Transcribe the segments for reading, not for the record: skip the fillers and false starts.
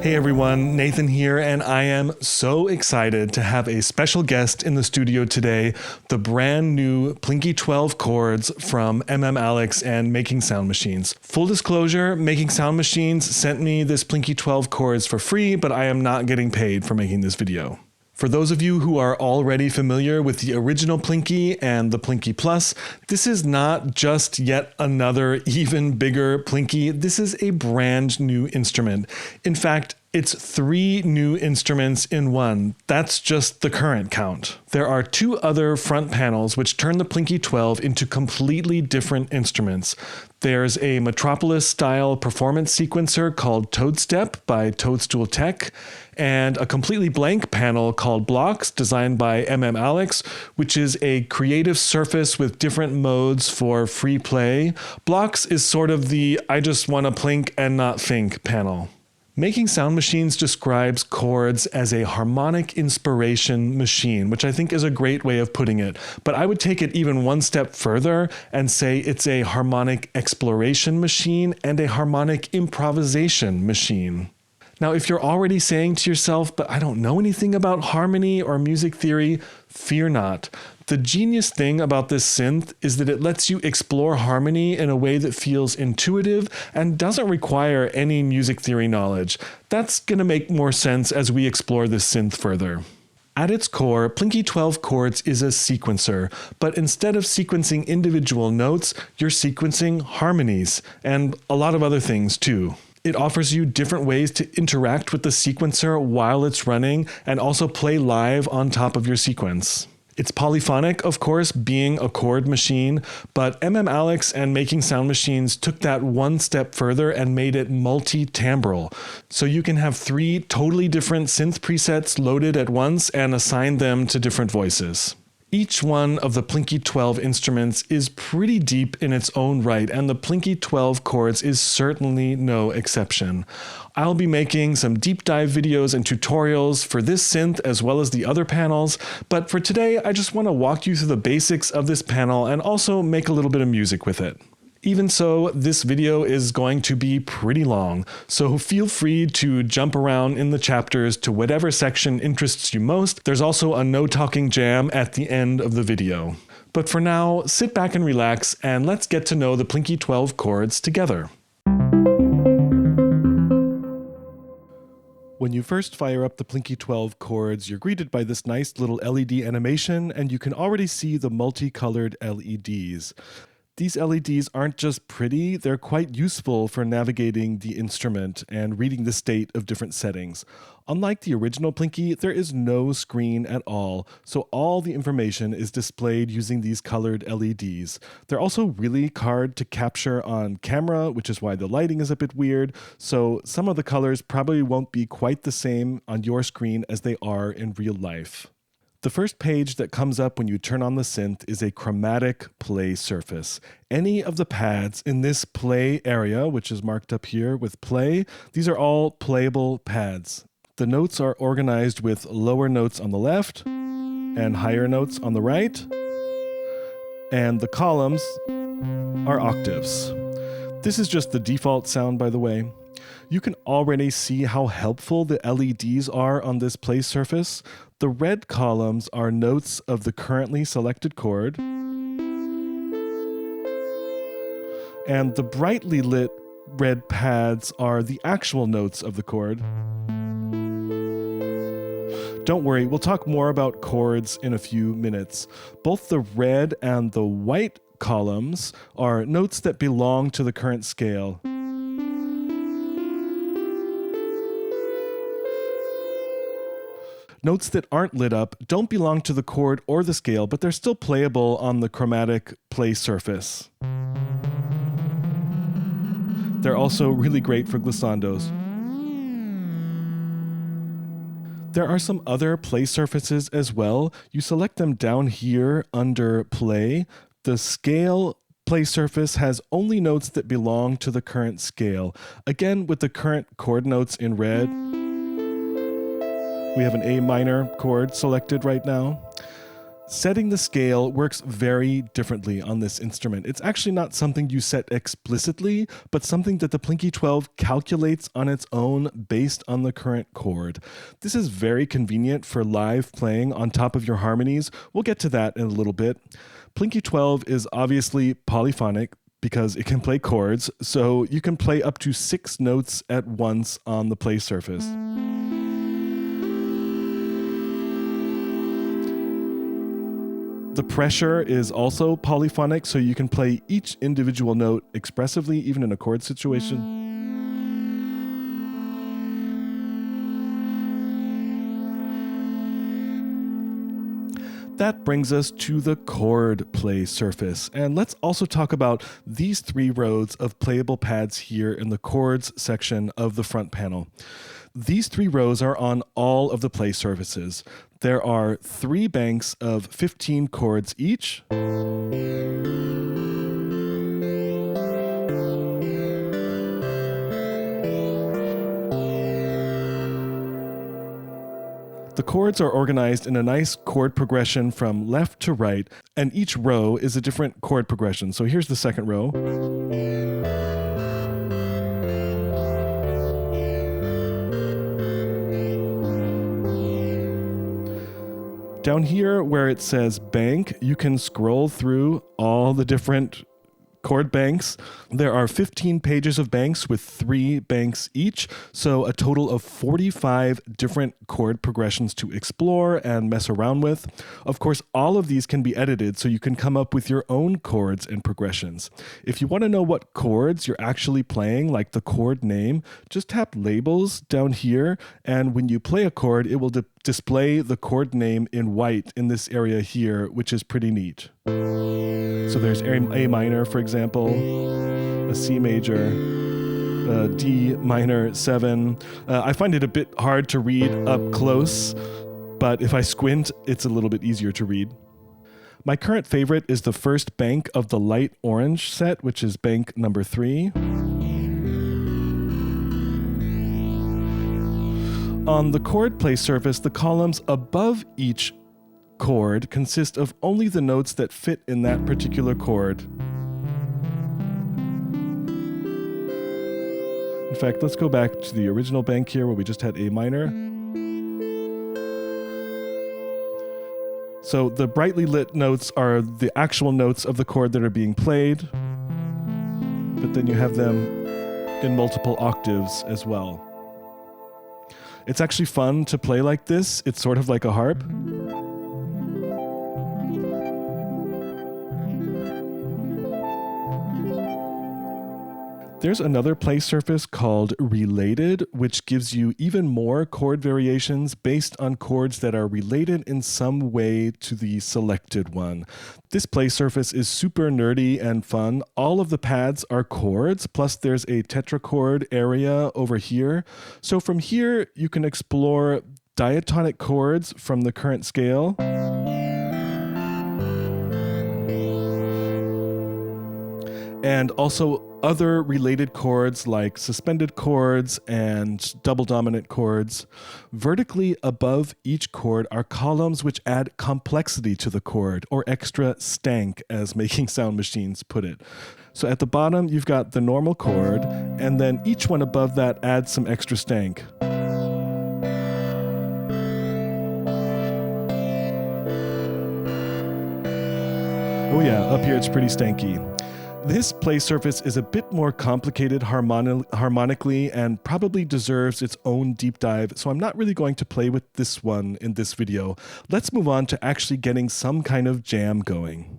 Hey everyone, Nathan here, and I am so excited to have a special guest in the studio today, the brand new Plinky 12 Chords from mmalex and Making Sound Machines. Full disclosure, Making Sound Machines sent me this Plinky 12 Chords for free, but I am not getting paid for making this video. For those of you who are already familiar with the original Plinky and the Plinky Plus, this is not just yet another even bigger Plinky. This is a brand new instrument. In fact, it's 3 new instruments in one. That's just the current count. There are 2 other front panels which turn the Plinky 12 into completely different instruments. There's a Metropolis-style performance sequencer called Toadstep by Toadstool Tech, and a completely blank panel called Blocks, designed by mmalex, which is a creative surface with different modes for free play. Blocks is sort of the I just want to plink and not think panel. Making Sound Machines describes Chords as a harmonic inspiration machine, which I think is a great way of putting it. But I would take it even one step further and say it's a harmonic exploration machine and a harmonic improvisation machine. Now, if you're already saying to yourself, but I don't know anything about harmony or music theory, fear not. The genius thing about this synth is that it lets you explore harmony in a way that feels intuitive and doesn't require any music theory knowledge. That's going to make more sense as we explore this synth further. At its core, Plinky 12 Chords is a sequencer, but instead of sequencing individual notes, you're sequencing harmonies, and a lot of other things too. It offers you different ways to interact with the sequencer while it's running and also play live on top of your sequence. It's polyphonic, of course, being a chord machine, but mmalex and Making Sound Machines took that one step further and made it multitimbral. So you can have 3 totally different synth presets loaded at once and assign them to different voices. Each one of the Plinky 12 instruments is pretty deep in its own right, and the Plinky 12 Chords is certainly no exception. I'll be making some deep dive videos and tutorials for this synth as well as the other panels, but for today I just want to walk you through the basics of this panel and also make a little bit of music with it. Even so, this video is going to be pretty long, so feel free to jump around in the chapters to whatever section interests you most. There's also a no talking jam at the end of the video. But for now, sit back and relax, and let's get to know the Plinky 12 Chords together. When you first fire up the Plinky 12 Chords, you're greeted by this nice little LED animation, and you can already see the multicolored LEDs. These LEDs aren't just pretty, they're quite useful for navigating the instrument and reading the state of different settings. Unlike the original Plinky, there is no screen at all, so all the information is displayed using these colored LEDs. They're also really hard to capture on camera, which is why the lighting is a bit weird, so some of the colors probably won't be quite the same on your screen as they are in real life. The first page that comes up when you turn on the synth is a chromatic play surface. Any of the pads in this play area, which is marked up here with play, these are all playable pads. The notes are organized with lower notes on the left and higher notes on the right, and the columns are octaves. This is just the default sound, by the way. You can already see how helpful the LEDs are on this play surface. The red columns are notes of the currently selected chord, and the brightly lit red pads are the actual notes of the chord. Don't worry, we'll talk more about chords in a few minutes. Both the red and the white columns are notes that belong to the current scale. Notes that aren't lit up don't belong to the chord or the scale, but they're still playable on the chromatic play surface. They're also really great for glissandos. There are some other play surfaces as well. You select them down here under play. The scale play surface has only notes that belong to the current scale. Again, with the current chord notes in red, we have an A minor chord selected right now. Setting the scale works very differently on this instrument. It's actually not something you set explicitly, but something that the Plinky 12 calculates on its own based on the current chord. This is very convenient for live playing on top of your harmonies. We'll get to that in a little bit. Plinky 12 is obviously polyphonic because it can play chords, so you can play up to 6 notes at once on the play surface. The pressure is also polyphonic, so you can play each individual note expressively, even in a chord situation. That brings us to the chord play surface. And let's also talk about these 3 rows of playable pads here in the chords section of the front panel. These 3 rows are on all of the play surfaces. There are 3 banks of 15 chords each. The chords are organized in a nice chord progression from left to right, and each row is a different chord progression. So here's the second row. Down here where it says bank, you can scroll through all the different chord banks. There are 15 pages of banks with 3 banks each, so a total of 45 different chord progressions to explore and mess around with. Of course, all of these can be edited, so you can come up with your own chords and progressions. If you want to know what chords you're actually playing, like the chord name, just tap labels down here, and when you play a chord, it will display the chord name in white in this area here, which is pretty neat. So there's A minor, for example, a C major, a D minor 7. I find it a bit hard to read up close, but if I squint, it's a little bit easier to read. My current favorite is the first bank of the light orange set, which is bank number 3. On the chord play surface, the columns above each chord consist of only the notes that fit in that particular chord. In fact, let's go back to the original bank here where we just had A minor. So the brightly lit notes are the actual notes of the chord that are being played, but then you have them in multiple octaves as well. It's actually fun to play like this. It's sort of like a harp. There's another play surface called Related, which gives you even more chord variations based on chords that are related in some way to the selected one. This play surface is super nerdy and fun. All of the pads are chords, plus there's a tetrachord area over here. So from here, you can explore diatonic chords from the current scale. And also other related chords like suspended chords and double dominant chords. Vertically above each chord are columns which add complexity to the chord, or extra stank, as Making Sound Machines put it. So at the bottom, you've got the normal chord, and then each one above that adds some extra stank. Oh yeah, up here it's pretty stanky. This play surface is a bit more complicated harmonically and probably deserves its own deep dive, so I'm not really going to play with this one in this video. Let's move on to actually getting some kind of jam going.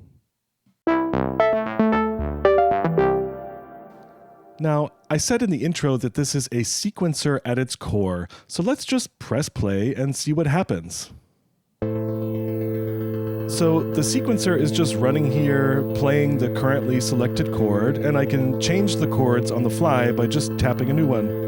Now, I said in the intro that this is a sequencer at its core, so let's just press play and see what happens. So the sequencer is just running here, playing the currently selected chord, and I can change the chords on the fly by just tapping a new one.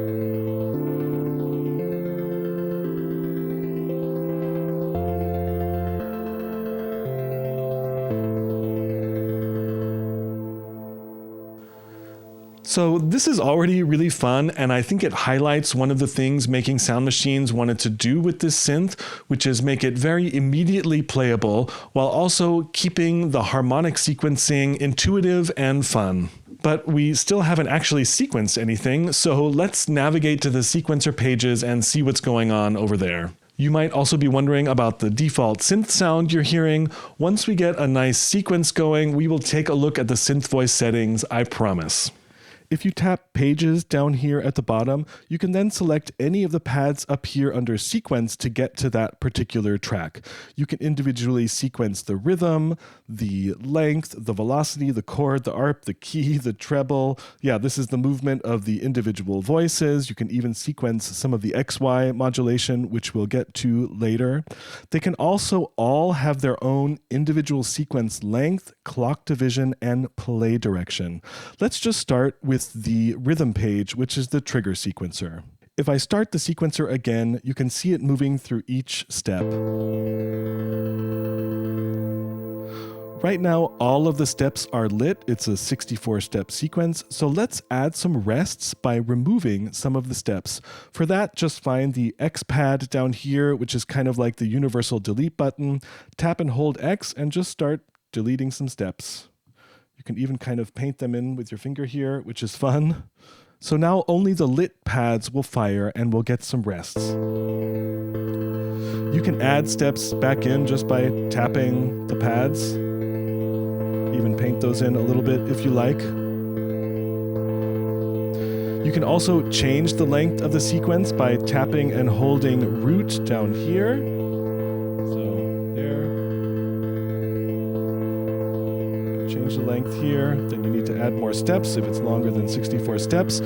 So this is already really fun, and I think it highlights one of the things Making Sound Machines wanted to do with this synth, which is make it very immediately playable while also keeping the harmonic sequencing intuitive and fun. But we still haven't actually sequenced anything, so let's navigate to the sequencer pages and see what's going on over there. You might also be wondering about the default synth sound you're hearing. Once we get a nice sequence going, we will take a look at the Synth Voice settings, I promise. If you tap Pages down here at the bottom, you can then select any of the pads up here under Sequence to get to that particular track. You can individually sequence the rhythm, the length, the velocity, the chord, the arp, the key, the treble. Yeah, this is the movement of the individual voices. You can even sequence some of the XY modulation, which we'll get to later. They can also all have their own individual sequence length, clock division, and play direction. Let's just start with the rhythm page, which is the trigger sequencer. If I start the sequencer again, you can see it moving through each step. Right now, all of the steps are lit. It's a 64-step sequence, so let's add some rests by removing some of the steps. For that, just find the X pad down here, which is kind of like the universal delete button. Tap and hold X and just start deleting some steps. You can even kind of paint them in with your finger here, which is fun. So now only the lit pads will fire and we'll get some rests. You can add steps back in just by tapping the pads. Even paint those in a little bit if you like. You can also change the length of the sequence by tapping and holding root down here. So there. Change the length here. Then you need to add more steps if it's longer than 64 steps.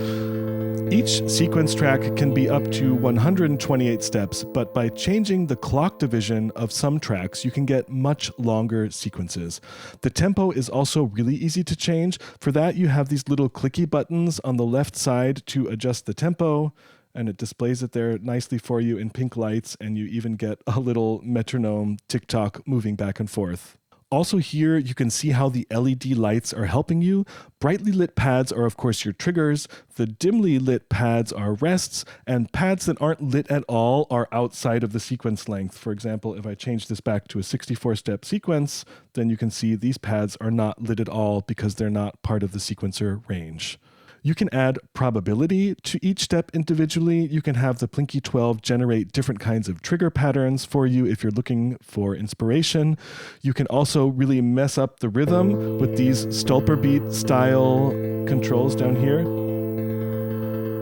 Each sequence track can be up to 128 steps, but by changing the clock division of some tracks, you can get much longer sequences. The tempo is also really easy to change. For that, you have these little clicky buttons on the left side to adjust the tempo, and it displays it there nicely for you in pink lights, and you even get a little metronome tick-tock moving back and forth. Also here, you can see how the LED lights are helping you. Brightly lit pads are, of course, your triggers. The dimly lit pads are rests, and pads that aren't lit at all are outside of the sequence length. For example, if I change this back to a 64-step sequence, then you can see these pads are not lit at all because they're not part of the sequencer range. You can add probability to each step individually. You can have the Plinky 12 generate different kinds of trigger patterns for you if you're looking for inspiration. You can also really mess up the rhythm with these stulper beat style controls down here,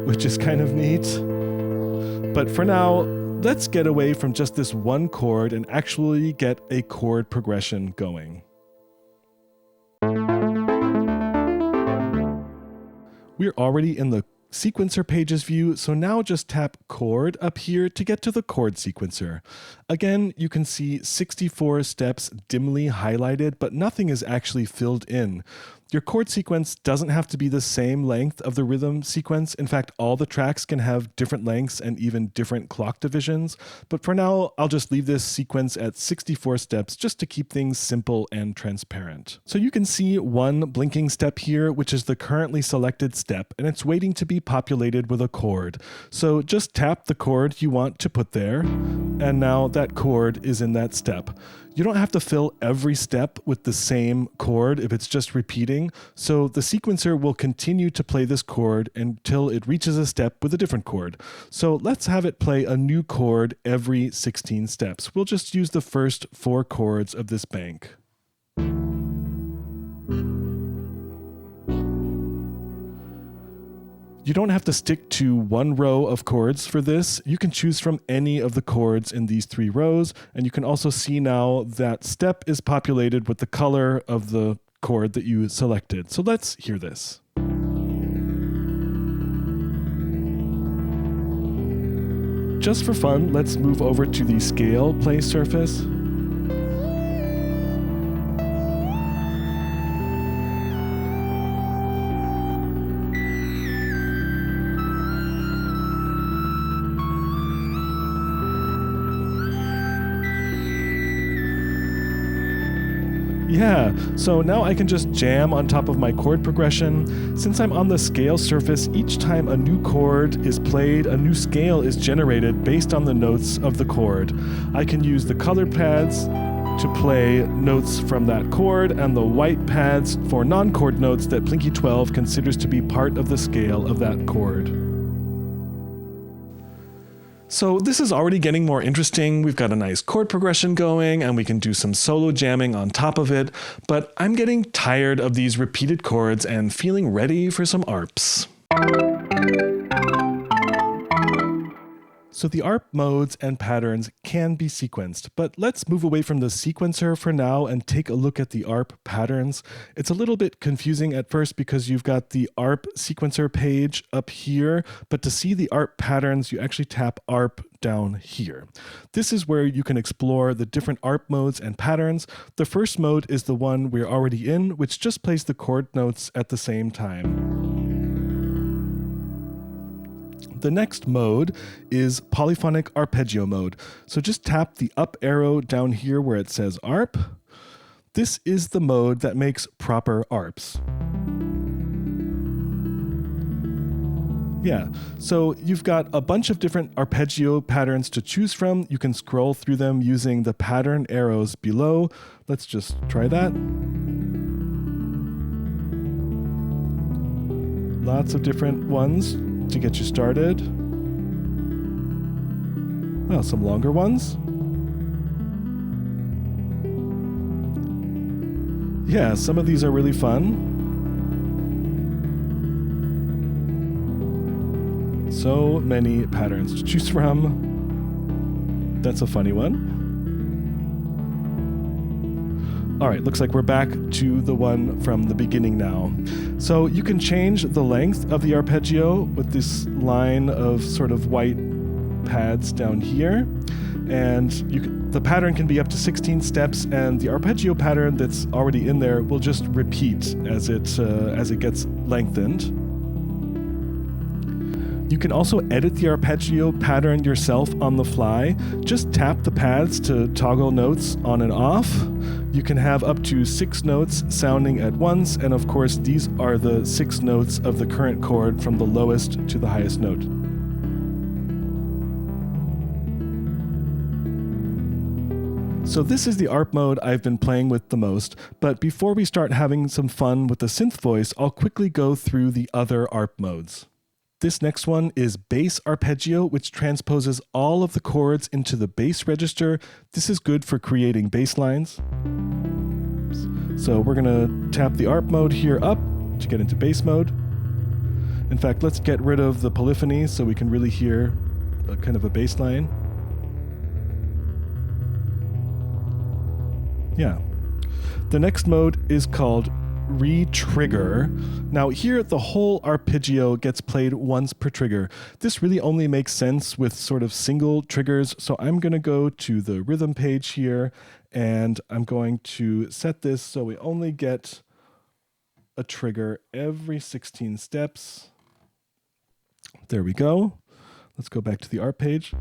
which is kind of neat. But for now, let's get away from just this one chord and actually get a chord progression going. We're already in the sequencer pages view, so now just tap chord up here to get to the chord sequencer. Again, you can see 64 steps dimly highlighted, but nothing is actually filled in. Your chord sequence doesn't have to be the same length of the rhythm sequence. In fact, all the tracks can have different lengths and even different clock divisions. But for now, I'll just leave this sequence at 64 steps just to keep things simple and transparent. So you can see one blinking step here, which is the currently selected step, and it's waiting to be populated with a chord. So just tap the chord you want to put there, and now that chord is in that step. You don't have to fill every step with the same chord if it's just repeating, so the sequencer will continue to play this chord until it reaches a step with a different chord. So let's have it play a new chord every 16 steps. We'll just use the first 4 chords of this bank. You don't have to stick to one row of chords for this. You can choose from any of the chords in these 3 rows, and you can also see now that step is populated with the color of the chord that you selected. So let's hear this. Just for fun, let's move over to the scale play surface. Yeah, so now I can just jam on top of my chord progression. Since I'm on the scale surface, each time a new chord is played, a new scale is generated based on the notes of the chord. I can use the color pads to play notes from that chord and the white pads for non-chord notes that Plinky 12 considers to be part of the scale of that chord. So this is already getting more interesting. We've got a nice chord progression going and we can do some solo jamming on top of it, but I'm getting tired of these repeated chords and feeling ready for some arps. So the ARP modes and patterns can be sequenced, but let's move away from the sequencer for now and take a look at the ARP patterns. It's a little bit confusing at first because you've got the ARP sequencer page up here, but to see the ARP patterns, you actually tap ARP down here. This is where you can explore the different ARP modes and patterns. The first mode is the one we're already in, which just plays the chord notes at the same time. The next mode is polyphonic arpeggio mode. So just tap the up arrow down here where it says ARP. This is the mode that makes proper ARPs. Yeah, so you've got a bunch of different arpeggio patterns to choose from. You can scroll through them using the pattern arrows below. Let's just try that. Lots of different ones to get you started. Well, some longer ones. Yeah, some of these are really fun. So many patterns to choose from. That's a funny one. All right, looks like we're back to the one from the beginning now. So you can change the length of the arpeggio with this line of sort of white pads down here. And the pattern can be up to 16 steps, and the arpeggio pattern that's already in there will just repeat as it gets lengthened. You can also edit the arpeggio pattern yourself on the fly. Just tap the pads to toggle notes on and off. You can have up to 6 notes sounding at once, and of course these are the 6 notes of the current chord from the lowest to the highest note. So this is the ARP mode I've been playing with the most, but before we start having some fun with the Synth Voice, I'll quickly go through the other ARP modes. This next one is bass arpeggio, which transposes all of the chords into the bass register. This is good for creating bass lines. So we're gonna tap the ARP mode here up to get into bass mode. In fact, let's get rid of the polyphony so we can really hear kind of a bass line. Yeah. The next mode is called re-trigger. Now here the whole arpeggio gets played once per trigger. This really only makes sense with sort of single triggers, so I'm going to go to the rhythm page here and I'm going to set this so we only get a trigger every 16 steps. There we go. Let's go back to the ARP page.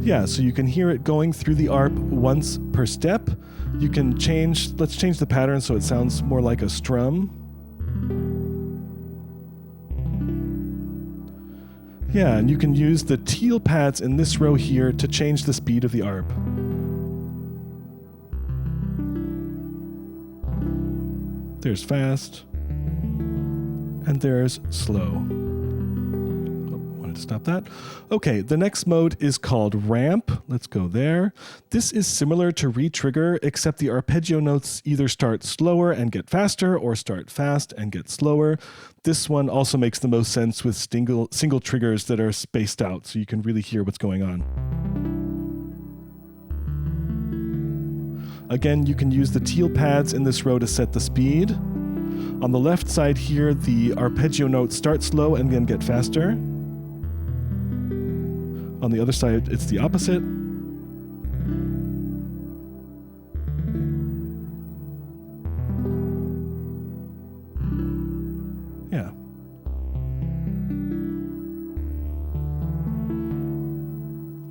Yeah, so you can hear it going through the ARP once per step. You can let's change the pattern so it sounds more like a strum. Yeah, and you can use the teal pads in this row here to change the speed of the ARP. There's fast, and there's slow. To stop that. Okay, the next mode is called ramp. Let's go there. This is similar to re-trigger, except the arpeggio notes either start slower and get faster or start fast and get slower. This one also makes the most sense with single triggers that are spaced out so you can really hear what's going on. Again, you can use the teal pads in this row to set the speed. On the left side here, the arpeggio notes start slow and then get faster. On the other side, it's the opposite. Yeah.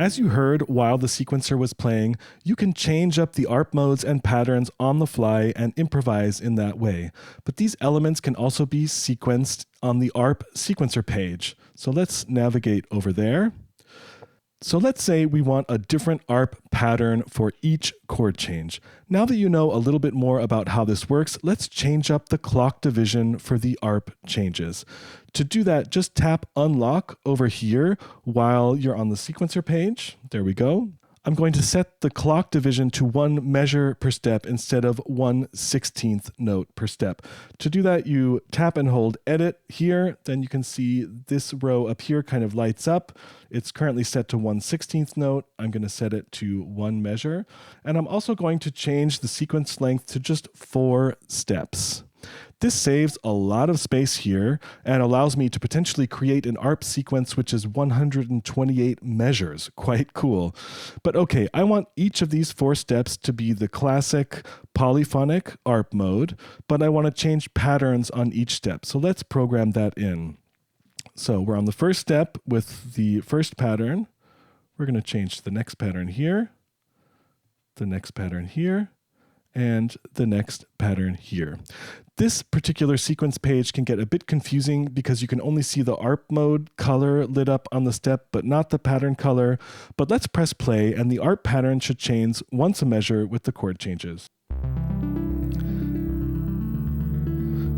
As you heard while the sequencer was playing, you can change up the ARP modes and patterns on the fly and improvise in that way. But these elements can also be sequenced on the ARP sequencer page. So let's navigate over there. So let's say we want a different ARP pattern for each chord change. Now that you know a little bit more about how this works, let's change up the clock division for the ARP changes. To do that, just tap Unlock over here while you're on the sequencer page. There we go. I'm going to set the clock division to 1 measure per step instead of 1/16th note per step. To do that, you tap and hold Edit here. Then you can see this row up here kind of lights up. It's currently set to 1/16th note. I'm going to set it to 1 measure. And I'm also going to change the sequence length to just 4 steps. This saves a lot of space here and allows me to potentially create an ARP sequence which is 128 measures. Quite cool. But okay, I want each of these 4 steps to be the classic polyphonic ARP mode, but I want to change patterns on each step. So let's program that in. So we're on the first step with the first pattern. We're going to change the next pattern here, the next pattern here, and the next pattern here. This particular sequence page can get a bit confusing because you can only see the ARP mode color lit up on the step, but not the pattern color. But let's press play, and the ARP pattern should change once a measure with the chord changes.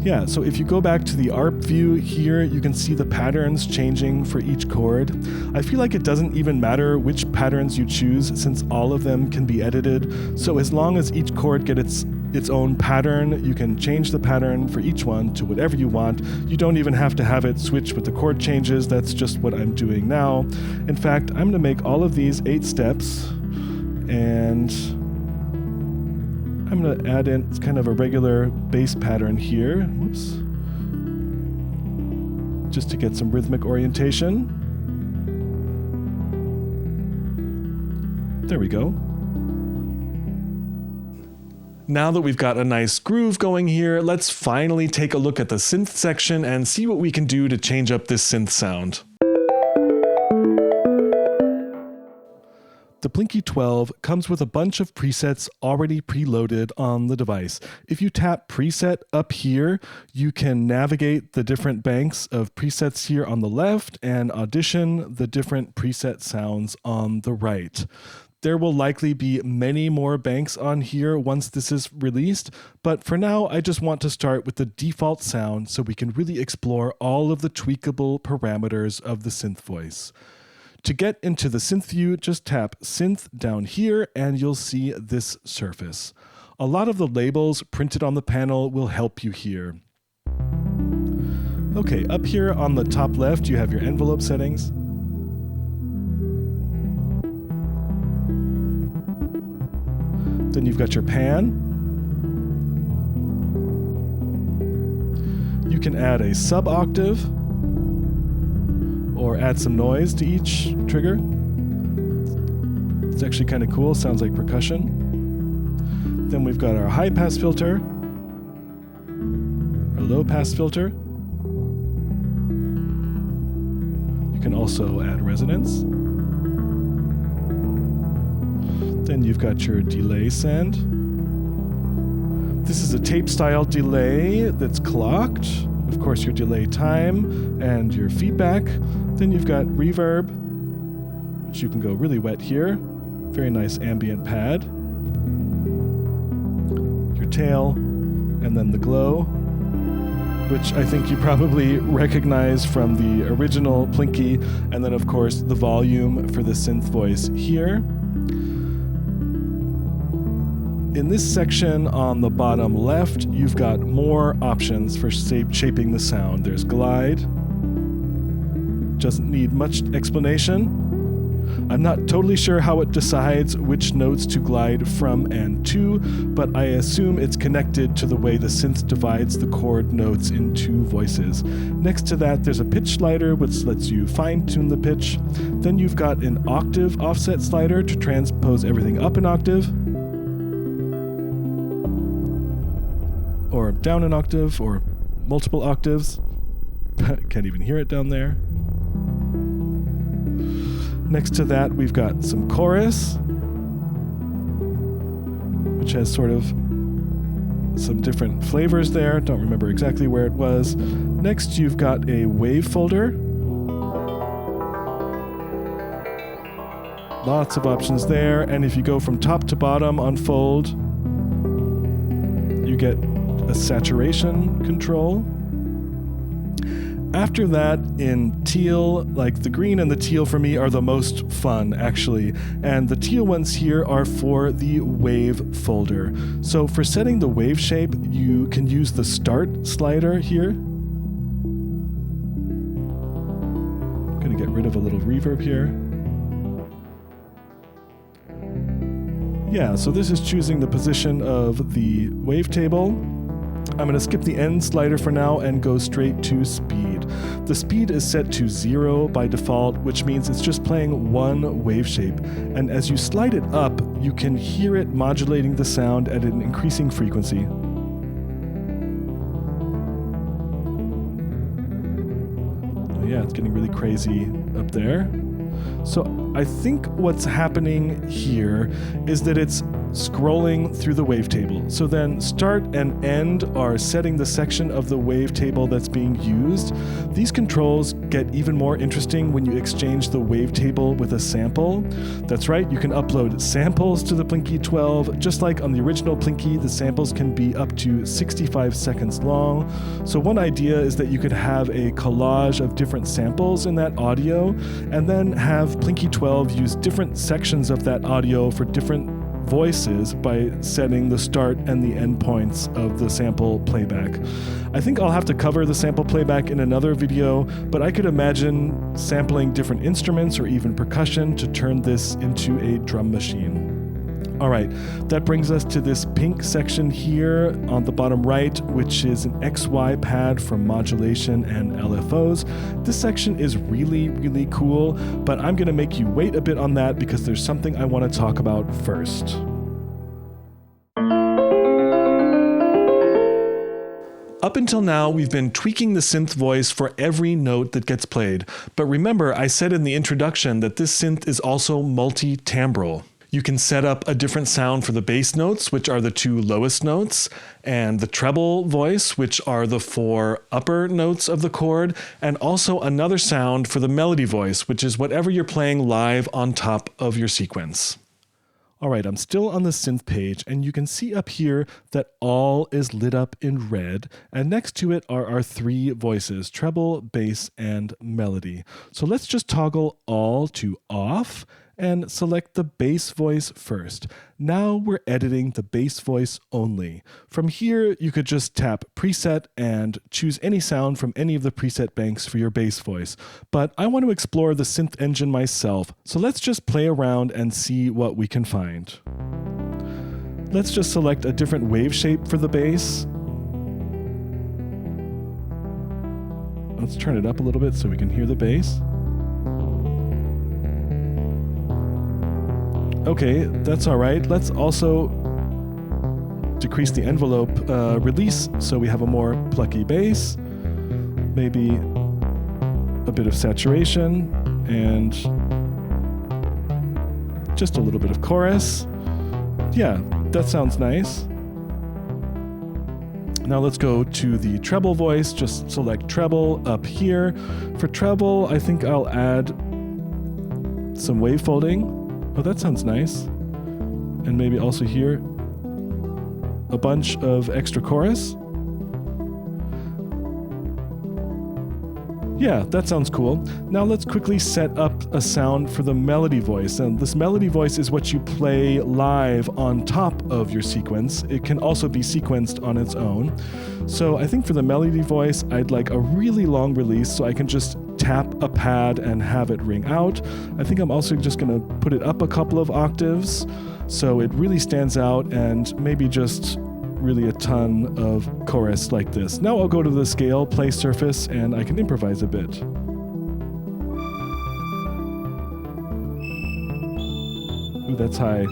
Yeah, so if you go back to the ARP view here, you can see the patterns changing for each chord. I feel like it doesn't even matter which patterns you choose since all of them can be edited. So as long as each chord gets its own pattern, you can change the pattern for each one to whatever you want. You don't even have to have it switch with the chord changes. That's just what I'm doing now. In fact, I'm going to make all of these 8 steps, and I'm going to add in kind of a regular bass pattern here. Whoops. Just to get some rhythmic orientation. There we go. Now that we've got a nice groove going here, let's finally take a look at the synth section and see what we can do to change up this synth sound. The Plinky 12 comes with a bunch of presets already preloaded on the device. If you tap Preset up here, you can navigate the different banks of presets here on the left and audition the different preset sounds on the right. There will likely be many more banks on here once this is released, but for now I just want to start with the default sound so we can really explore all of the tweakable parameters of the Synth Voice. To get into the synth view, just tap Synth down here and you'll see this surface. A lot of the labels printed on the panel will help you here. Okay, up here on the top left you have your envelope settings. Then you've got your pan. You can add a sub-octave or add some noise to each trigger. It's actually kind of cool, sounds like percussion. Then we've got our high-pass filter, our low-pass filter. You can also add resonance. Then you've got your delay send. This is a tape-style delay that's clocked. Of course, your delay time and your feedback. Then you've got reverb, which you can go really wet here. Very nice ambient pad. Your tail, and then the glow, which I think you probably recognize from the original Plinky. And then, of course, the volume for the Synth Voice here. In this section on the bottom left, you've got more options for shaping the sound. There's glide. Doesn't need much explanation. I'm not totally sure how it decides which notes to glide from and to, but I assume it's connected to the way the synth divides the chord notes into voices. Next to that, there's a pitch slider, which lets you fine-tune the pitch. Then you've got an octave offset slider to transpose everything up an octave, or down an octave, or multiple octaves. Can't even hear it down there. Next to that, we've got some chorus, which has sort of some different flavors there. Don't remember exactly where it was. Next, you've got a wave folder. Lots of options there. And if you go from top to bottom on fold, you get a saturation control. After that, in teal, like the green and the teal for me are the most fun, actually. And the teal ones here are for the wave folder. So for setting the wave shape, you can use the start slider here. I'm going to get rid of a little reverb here. Yeah, so this is choosing the position of the wavetable. I'm going to skip the end slider for now and go straight to speed. The speed is set to 0 by default, which means it's just playing one wave shape. And as you slide it up, you can hear it modulating the sound at an increasing frequency. Oh yeah, it's getting really crazy up there. So I think what's happening here is that it's scrolling through the wavetable. So then start and end are setting the section of the wavetable that's being used. These controls get even more interesting when you exchange the wavetable with a sample. That's right, you can upload samples to the Plinky 12. Just like on the original Plinky, the samples can be up to 65 seconds long. So one idea is that you could have a collage of different samples in that audio, and then have Plinky 12 use different sections of that audio for different voices by setting the start and the end points of the sample playback. I think I'll have to cover the sample playback in another video, but I could imagine sampling different instruments or even percussion to turn this into a drum machine. All right, that brings us to this pink section here on the bottom right, which is an XY pad for modulation and LFOs. This section is really, really cool, but I'm gonna make you wait a bit on that because there's something I wanna talk about first. Up until now, we've been tweaking the synth voice for every note that gets played. But remember, I said in the introduction that this synth is also multi-timbral. You can set up a different sound for the bass notes, which are the 2 lowest notes, and the treble voice, which are the 4 upper notes of the chord, and also another sound for the melody voice, which is whatever you're playing live on top of your sequence. All right, I'm still on the synth page, and you can see up here that all is lit up in red, and next to it are our 3 voices, treble, bass, and melody. So let's just toggle all to off, and select the bass voice first. Now we're editing the bass voice only. From here, you could just tap preset and choose any sound from any of the preset banks for your bass voice. But I want to explore the synth engine myself, so let's just play around and see what we can find. Let's just select a different wave shape for the bass. Let's turn it up a little bit so we can hear the bass. Okay, that's all right. Let's also decrease the envelope release so we have a more plucky bass, maybe a bit of saturation, and just a little bit of chorus. Yeah, that sounds nice. Now let's go to the treble voice. Just select treble up here. For treble, I think I'll add some wave folding. Oh, that sounds nice. And maybe also here, a bunch of extra chorus. Yeah, that sounds cool. Now let's quickly set up a sound for the melody voice. And this melody voice is what you play live on top of your sequence. It can also be sequenced on its own. So I think for the melody voice, I'd like a really long release so I can just tap a pad and have it ring out. I think I'm also just gonna put it up a couple of octaves so it really stands out, and maybe just really a ton of chorus like this. Now I'll go to the scale, play surface, and I can improvise a bit. Ooh, that's high.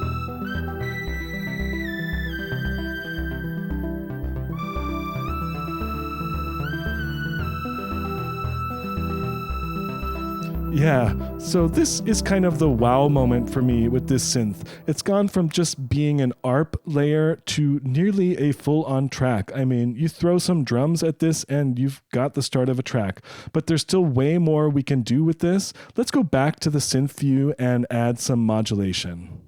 Yeah, so this is kind of the wow moment for me with this synth. It's gone from just being an ARP layer to nearly a full-on track. I mean, you throw some drums at this and you've got the start of a track. But there's still way more we can do with this. Let's go back to the synth view and add some modulation.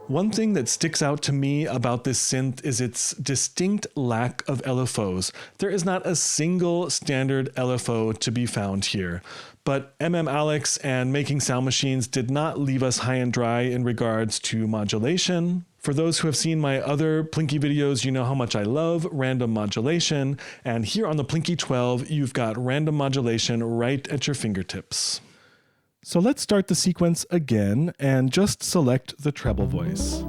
One thing that sticks out to me about this synth is its distinct lack of LFOs. There is not a single standard LFO to be found here. But mmalex and Making Sound Machines did not leave us high and dry in regards to modulation. For those who have seen my other Plinky videos, you know how much I love random modulation. And here on the Plinky 12, you've got random modulation right at your fingertips. So let's start the sequence again and just select the treble voice.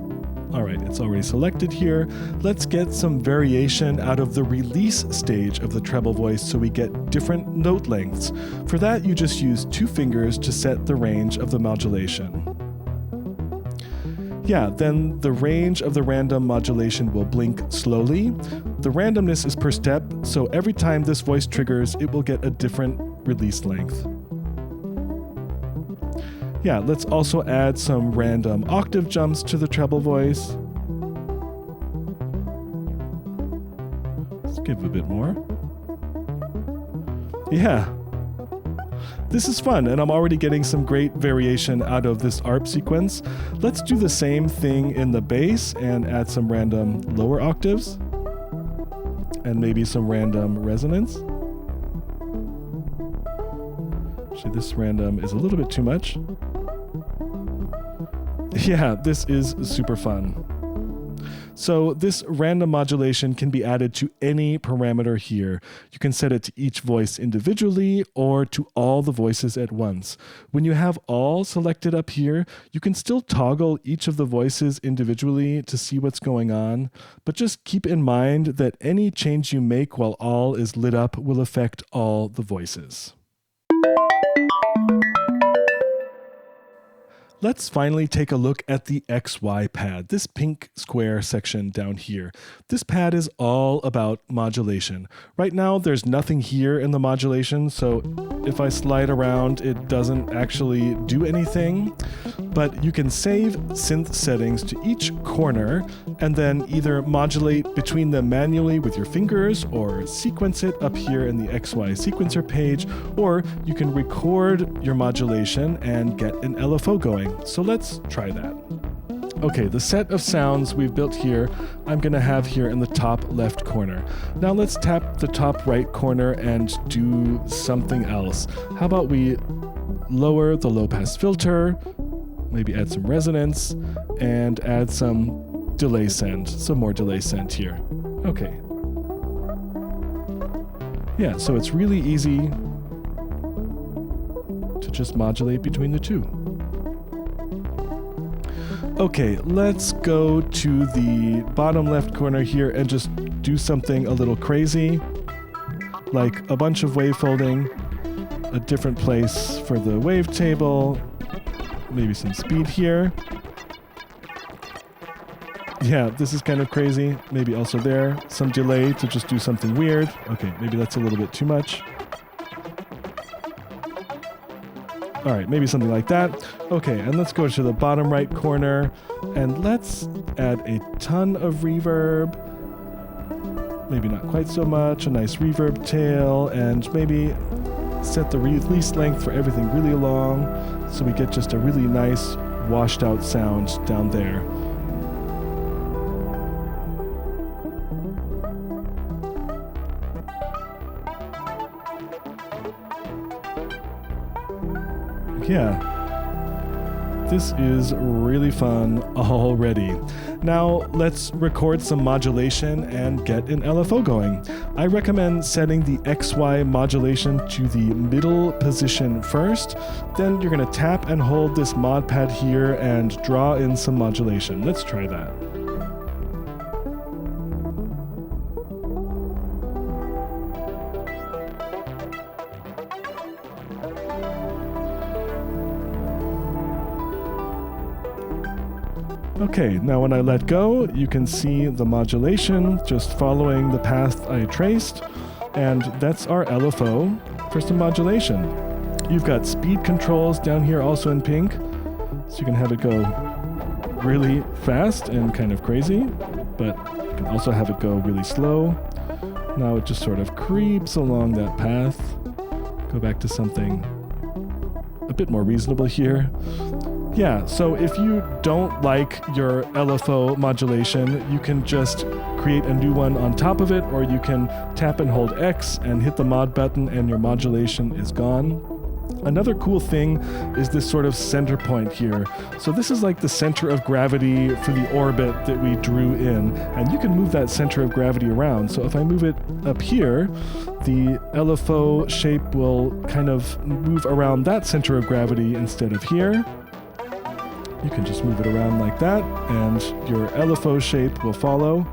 All right, it's already selected here. Let's get some variation out of the release stage of the treble voice so we get different note lengths. For that, you just use 2 fingers to set the range of the modulation. Yeah, then the range of the random modulation will blink slowly. The randomness is per step, so every time this voice triggers, it will get a different release length. Yeah, let's also add some random octave jumps to the treble voice. Let's give a bit more. Yeah, this is fun, and I'm already getting some great variation out of this ARP sequence. Let's do the same thing in the bass and add some random lower octaves and maybe some random resonance. Actually, this random is a little bit too much. Yeah, this is super fun. So this random modulation can be added to any parameter here. You can set it to each voice individually or to all the voices at once. When you have all selected up here, you can still toggle each of the voices individually to see what's going on, but just keep in mind that any change you make while all is lit up will affect all the voices. Let's finally take a look at the XY pad, this pink square section down here. This pad is all about modulation. Right now, there's nothing here in the modulation, so if I slide around, it doesn't actually do anything. But you can save synth settings to each corner and then either modulate between them manually with your fingers or sequence it up here in the XY sequencer page, or you can record your modulation and get an LFO going. So let's try that. Okay, the set of sounds we've built here, I'm going to have here in the top left corner. Now let's tap the top right corner and do something else. How about we lower the low pass filter, maybe add some resonance, and add some delay send, some more delay send here. Okay. Yeah, so it's really easy to just modulate between the two. Okay, let's go to the bottom left corner here and just do something a little crazy, like a bunch of wavefolding, a different place for the wavetable, maybe some speed here. Yeah, this is kind of crazy. Maybe also there, some delay to just do something weird. Okay, maybe that's a little bit too much. All right, maybe something like that. Okay, and let's go to the bottom right corner and let's add a ton of reverb. Maybe not quite so much, a nice reverb tail, and maybe set the release length for everything really long so we get just a really nice washed out sound down there. Yeah, this is really fun already. Now let's record some modulation and get an LFO going. I recommend setting the XY modulation to the middle position first. Then you're going to tap and hold this mod pad here and draw in some modulation. Let's try that. Okay, now when I let go, you can see the modulation just following the path I traced. And that's our LFO for some modulation. You've got speed controls down here also in pink, so you can have it go really fast and kind of crazy, but you can also have it go really slow. Now it just sort of creeps along that path. Go back to something a bit more reasonable here. Yeah, so if you don't like your LFO modulation, you can just create a new one on top of it, or you can tap and hold X and hit the mod button and your modulation is gone. Another cool thing is this sort of center point here. So this is like the center of gravity for the orbit that we drew in, and you can move that center of gravity around. So if I move it up here, the LFO shape will kind of move around that center of gravity instead of here. You can just move it around like that, and your LFO shape will follow.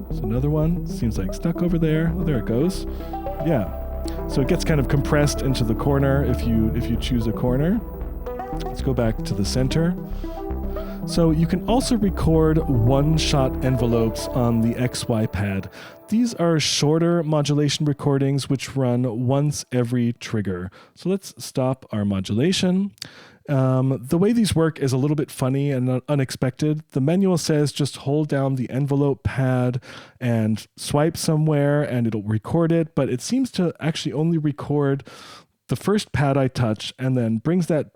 There's another one. Seems like stuck over there. Oh, there it goes. Yeah. So it gets kind of compressed into the corner if you choose a corner. Let's go back to the center. So you can also record one-shot envelopes on the XY pad. These are shorter modulation recordings which run once every trigger. So let's stop our modulation. The way these work is a little bit funny and unexpected. The manual says just hold down the envelope pad and swipe somewhere and it'll record it, but it seems to actually only record the first pad I touch and then brings that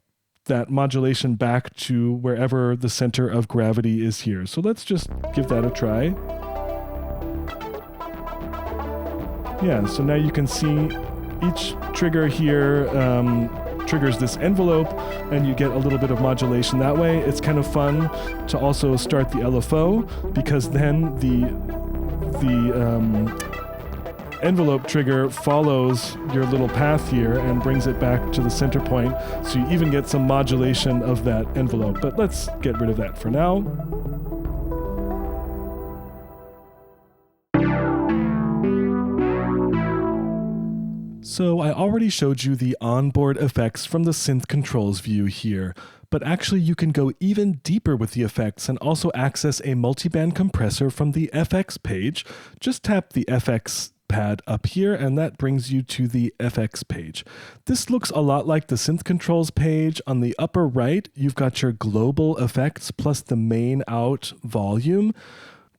modulation back to wherever the center of gravity is here. So let's just give that a try. Yeah, so now you can see each trigger here triggers this envelope, and you get a little bit of modulation that way. It's kind of fun to also start the LFO, because then the envelope trigger follows your little path here and brings it back to the center point, so you even get some modulation of that envelope. But let's get rid of that for now. So I already showed you the onboard effects from the synth controls view here, but actually you can go even deeper with the effects and also access a multiband compressor from the FX page. Just tap the FX pad up here and that brings you to the FX page. This looks a lot like the synth controls page. On the upper right, you've got your global effects plus the main out volume.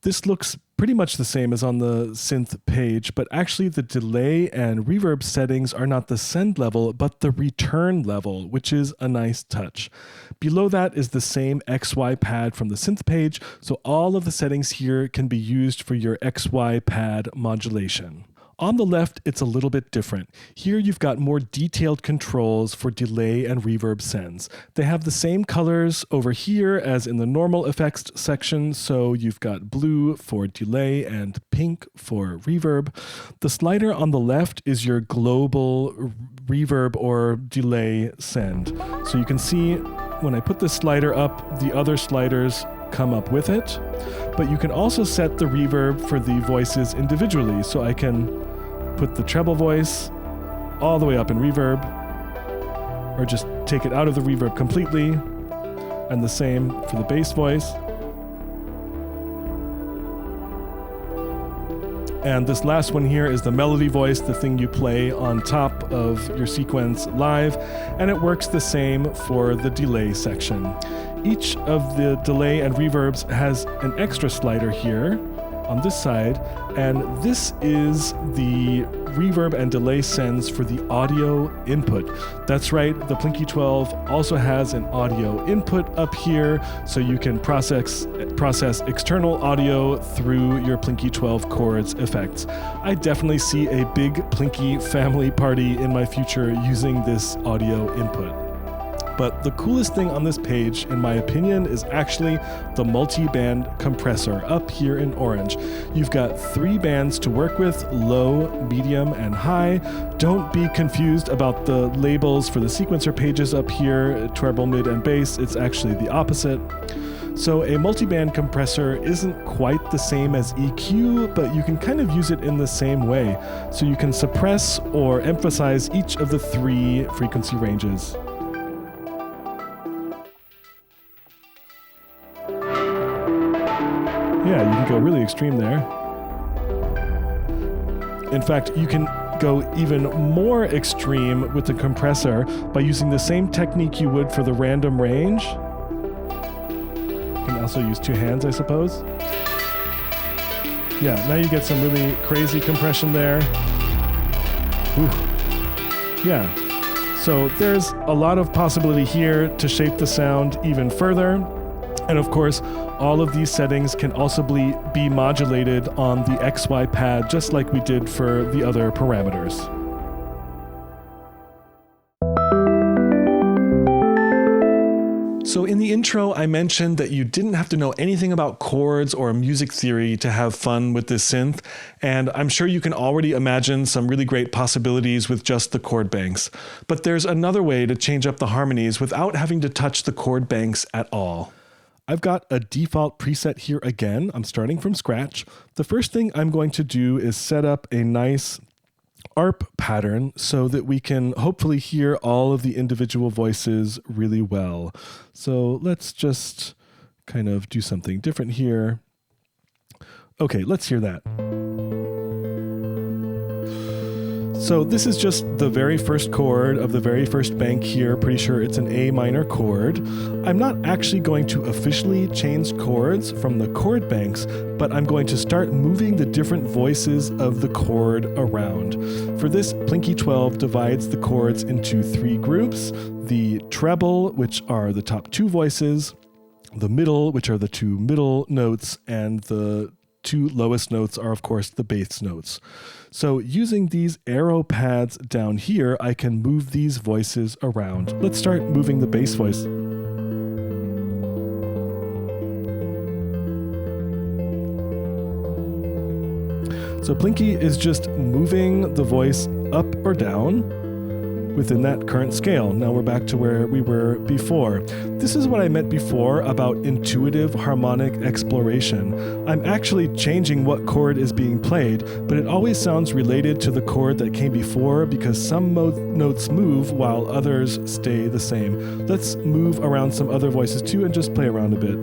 This looks pretty much the same as on the synth page, but actually the delay and reverb settings are not the send level, but the return level, which is a nice touch. Below that is the same XY pad from the synth page, so all of the settings here can be used for your XY pad modulation. On the left, it's a little bit different. Here you've got more detailed controls for delay and reverb sends. They have the same colors over here as in the normal effects section, so you've got blue for delay and pink for reverb. The slider on the left is your global reverb or delay send. So you can see when I put this slider up, the other sliders come up with it, but you can also set the reverb for the voices individually. So I can put the treble voice all the way up in reverb, or just take it out of the reverb completely, and the same for the bass voice. And this last one here is the melody voice, the thing you play on top of your sequence live, and it works the same for the delay section. Each of the delay and reverbs has an extra slider here on this side, and this is the reverb and delay sends for the audio input. That's right, the Plinky 12 also has an audio input up here, so you can process external audio through your Plinky 12 Chords effects. I definitely see a big Plinky family party in my future using this audio input. But the coolest thing on this page, in my opinion, is actually the multi-band compressor up here in orange. You've got 3 bands to work with: low, medium, and high. Don't be confused about the labels for the sequencer pages up here, treble, mid, and bass. It's actually the opposite. So a multi-band compressor isn't quite the same as EQ, but you can kind of use it in the same way. So you can suppress or emphasize each of the 3 frequency ranges. Yeah, you can go really extreme there. In fact, you can go even more extreme with the compressor by using the same technique you would for the random range. You can also use two hands, I suppose. Yeah, now you get some really crazy compression there. Ooh. Yeah, so there's a lot of possibility here to shape the sound even further. And of course, all of these settings can also be modulated on the XY pad, just like we did for the other parameters. So in the intro, I mentioned that you didn't have to know anything about chords or music theory to have fun with this synth, and I'm sure you can already imagine some really great possibilities with just the chord banks. But there's another way to change up the harmonies without having to touch the chord banks at all. I've got a default preset here again. I'm starting from scratch. The first thing I'm going to do is set up a nice ARP pattern so that we can hopefully hear all of the individual voices really well. So let's just kind of do something different here. Okay, let's hear that. So this is just the very first chord of the very first bank here. Pretty sure it's an A minor chord. I'm not actually going to officially change chords from the chord banks, but I'm going to start moving the different voices of the chord around. For this, Plinky 12 divides the chords into three groups: the treble, which are the top two voices, the middle, which are the two middle notes, and the two lowest notes are, of course, the bass notes. So using these arrow pads down here, I can move these voices around. Let's start moving the bass voice. So Plinky is just moving the voice up or down within that current scale. Now we're back to where we were before. This is what I meant before about intuitive harmonic exploration. I'm actually changing what chord is being played, but it always sounds related to the chord that came before because some notes move while others stay the same. Let's move around some other voices too and just play around a bit.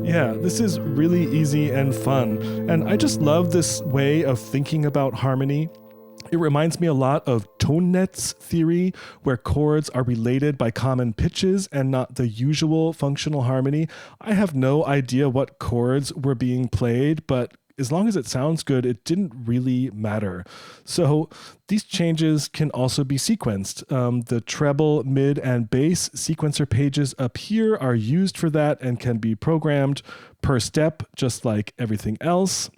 Yeah, this is really easy and fun, and I just love this way of thinking about harmony. It reminds me a lot of tone nets theory, where chords are related by common pitches and not the usual functional harmony. I have no idea what chords were being played, but as long as it sounds good, it didn't really matter. So these changes can also be sequenced. The treble, mid, and bass sequencer pages up here are used for that and can be programmed per step, just like everything else.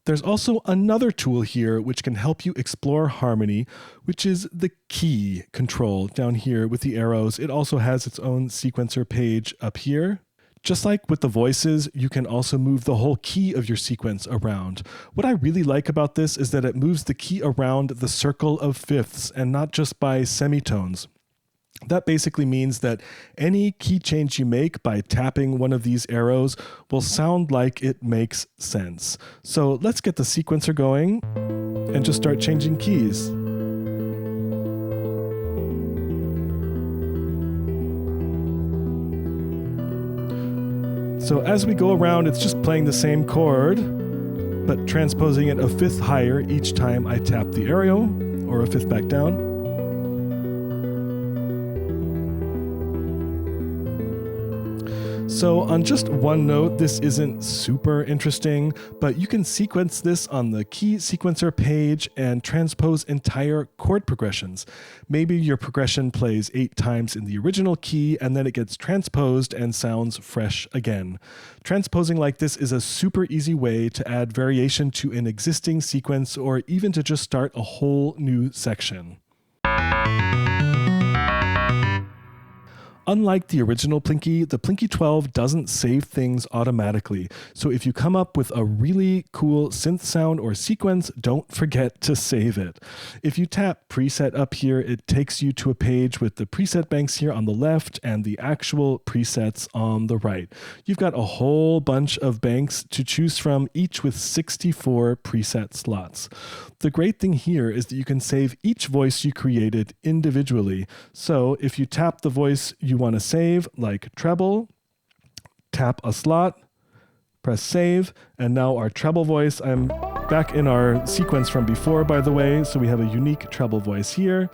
There's also another tool here which can help you explore harmony, which is the key control down here with the arrows. It also has its own sequencer page up here. Just like with the voices, you can also move the whole key of your sequence around. What I really like about this is that it moves the key around the circle of fifths and not just by semitones. That basically means that any key change you make by tapping one of these arrows will sound like it makes sense. So let's get the sequencer going and just start changing keys. So as we go around, it's just playing the same chord, but transposing it a fifth higher each time I tap the arrow, or a fifth back down. So on just one note, this isn't super interesting, but you can sequence this on the key sequencer page and transpose entire chord progressions. Maybe your progression plays 8 times in the original key and then it gets transposed and sounds fresh again. Transposing like this is a super easy way to add variation to an existing sequence or even to just start a whole new section. Unlike the original Plinky, the Plinky 12 doesn't save things automatically. So if you come up with a really cool synth sound or sequence, don't forget to save it. If you tap preset up here, it takes you to a page with the preset banks here on the left and the actual presets on the right. You've got a whole bunch of banks to choose from, each with 64 preset slots. The great thing here is that you can save each voice you created individually. So if you tap the voice you want to save, like treble, tap a slot, press save, and now our treble voice, I'm back in our sequence from before, by the way, so we have a unique treble voice here.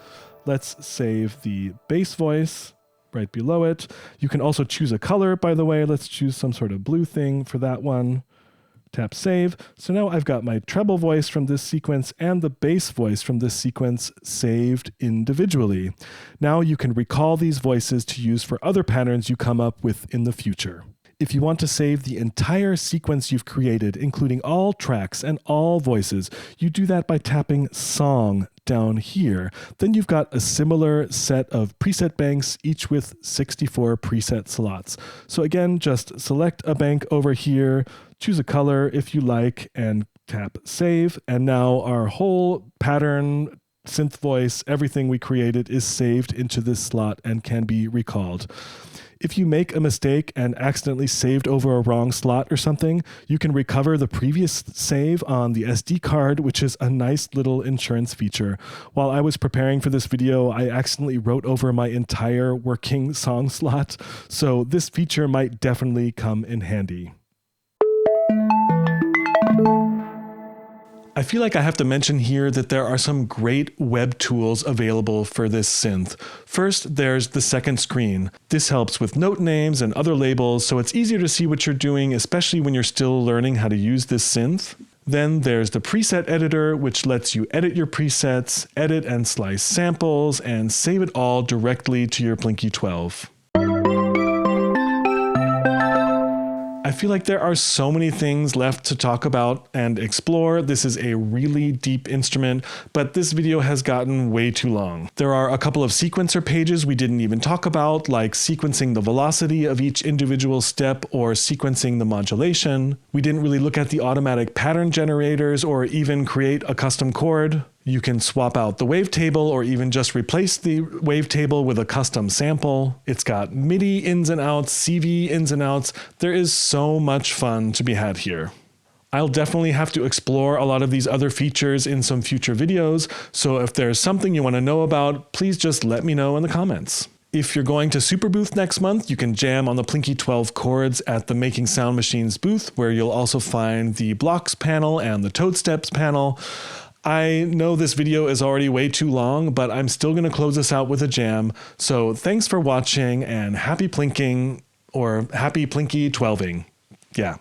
Let's save the bass voice right below it. You can also choose a color, by the way. Let's choose some sort of blue thing for that one. Tap save. So now I've got my treble voice from this sequence and the bass voice from this sequence saved individually. Now you can recall these voices to use for other patterns you come up with in the future. If you want to save the entire sequence you've created, including all tracks and all voices, you do that by tapping Song down here. Then you've got a similar set of preset banks, each with 64 preset slots. So again, just select a bank over here, choose a color if you like, and tap save. And now our whole pattern, synth voice, everything we created is saved into this slot and can be recalled. If you make a mistake and accidentally saved over a wrong slot or something, you can recover the previous save on the SD card, which is a nice little insurance feature. While I was preparing for this video, I accidentally wrote over my entire working song slot, so this feature might definitely come in handy. I feel like I have to mention here that there are some great web tools available for this synth. First, there's the second screen. This helps with note names and other labels, so it's easier to see what you're doing, especially when you're still learning how to use this synth. Then there's the preset editor, which lets you edit your presets, edit and slice samples, and save it all directly to your Plinky 12. I feel like there are so many things left to talk about and explore. This is a really deep instrument, but this video has gotten way too long. There are a couple of sequencer pages we didn't even talk about, like sequencing the velocity of each individual step or sequencing the modulation. We didn't really look at the automatic pattern generators or even create a custom chord. You can swap out the wavetable or even just replace the wavetable with a custom sample. It's got MIDI ins and outs, CV ins and outs. There is so much fun to be had here. I'll definitely have to explore a lot of these other features in some future videos, so if there's something you want to know about, please just let me know in the comments. If you're going to Superbooth next month, you can jam on the Plinky 12 chords at the Making Sound Machines booth, where you'll also find the blocks panel and the toad steps panel. I know this video is already way too long, but I'm still going to close this out with a jam. So thanks for watching and happy plinking, or happy Plinky 12ing. Yeah.